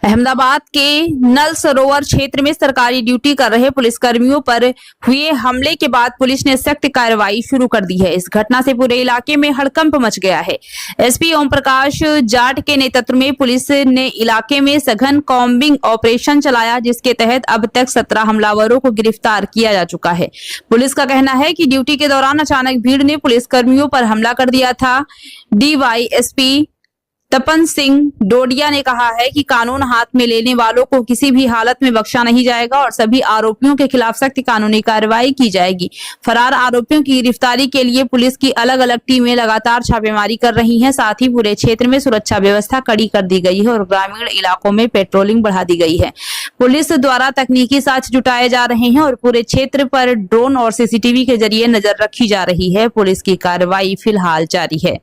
अहमदाबाद के नल सरोवर क्षेत्र में सरकारी ड्यूटी कर रहे पुलिसकर्मियों पर हुए हमले के बाद पुलिस ने सख्त कार्रवाई शुरू कर दी है। इस घटना से पूरे इलाके में हड़कंप मच गया है। एसपी ओम प्रकाश जाट के नेतृत्व में पुलिस ने इलाके में सघन कॉम्बिंग ऑपरेशन चलाया, जिसके तहत अब तक 17 हमलावरों को गिरफ्तार किया जा चुका है। पुलिस का कहना है कि ड्यूटी के दौरान अचानक भीड़ ने पुलिसकर्मियों पर हमला कर दिया था। डीवाईएसपी तपन सिंह डोडिया ने कहा है कि कानून हाथ में लेने वालों को किसी भी हालत में बख्शा नहीं जाएगा और सभी आरोपियों के खिलाफ सख्त कानूनी कार्रवाई की जाएगी। फरार आरोपियों की गिरफ्तारी के लिए पुलिस की अलग अलग टीमें लगातार छापेमारी कर रही हैं। साथ ही पूरे क्षेत्र में सुरक्षा व्यवस्था कड़ी कर दी गई है और ग्रामीण इलाकों में पेट्रोलिंग बढ़ा दी गई है। पुलिस द्वारा तकनीकी साक्ष्य जुटाए जा रहे हैं और पूरे क्षेत्र पर ड्रोन और सीसीटीवी के जरिए नजर रखी जा रही है। पुलिस की कार्रवाई फिलहाल जारी है।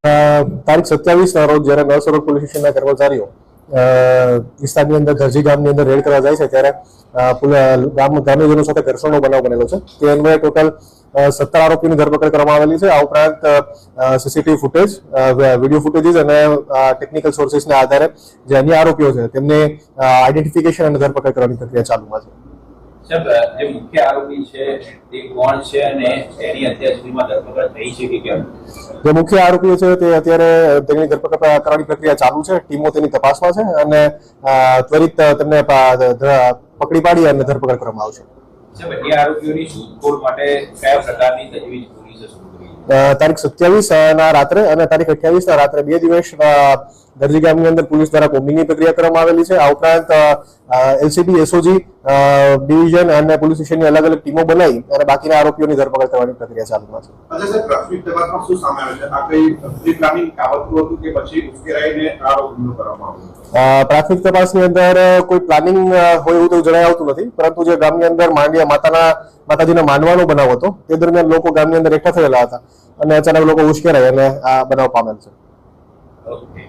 તારીખ 27 ના રોજ જ્યારે નળ સરોવર પોલીસ સ્ટેશનના કર્મચારીઓ વિસ્તારની અંદર દરજી ગામની અંદર રેડ કરવા જાય છે ત્યારે ગ્રામજનો સાથે ઘર્ષણનો બનાવ બનેલો છે। તે અન્વયે ટોટલ 17 આરોપીની ધરપકડ કરવામાં આવેલી છે। આ ઉપરાંત સીસીટીવી ફૂટેજ, વિડીયો ફૂટેજીસ અને ટેકનિકલ સોર્સિસના આધારે જે અન્ય આરોપીઓ છે તેમને આઈડેન્ટિફિકેશન અને ધરપકડ કરવાની પ્રક્રિયા ચાલુમાં છે। સાહેબ, જે મુખ્ય આરોપી છે તે કોણ છે અને એની અત્યાર સુધીમાં ધરપકડ થઈ છે કે કેમ? જે મુખ્ય આરોપીઓ છે તે અત્યારે તેની ધરપકડ કરવાની પ્રક્રિયા ચાલુ છે। ટીમો તેની તપાસમાં છે અને ત્વરિત તેમને પકડી પાડી અને ધરપકડ કરવામાં આવશે। સાહેબ, એ આરોપીઓની શોધખોળ માટે કયા પ્રકારની તજવીજ પોલીસે શરૂ કરી? તારીખ 27 ના રાત્રે અને તારીખ 28 ના રાત્રે 2 દિવસ દરજી ગામની અંદર પોલીસ દ્વારા કોમ્બિંગની પ્રક્રિયા કરવામાં આવેલી છે। આ ઉપરાંત એલસીબી, એસઓજી ડિવિઝન અને પોલીસ સ્ટેશનની અલગ અલગ ટીમો બનાવી અને બાકીના આરોપીઓની ધરપકડ કરવાની પ્રક્રિયા ચાલુમાં છે। અચ્છા સર, પ્રાથમિક તપાસમાં શું સામે આવે છે? આ કઈ પ્રી પ્લાનિંગ કાવતરું હતું કે પછી ઉશ્કેરાઈને આ હુમલો કરવામાં આવ્યો? પ્રાથમિક તપાસની અંદર કોઈ પ્લાનિંગ હોય એવું તો જણાઈ આવતું નથી, પરંતુ જે ગામની અંદર માતાજીના માંડવાનો બનાવ હતો તે દરમિયાન લોકો ગામની અંદર એકઠા થયેલા હતા અને અચાનક લોકો ઉશ્કેરાય અને આ બનાવ પામેલ છે। ઓકે।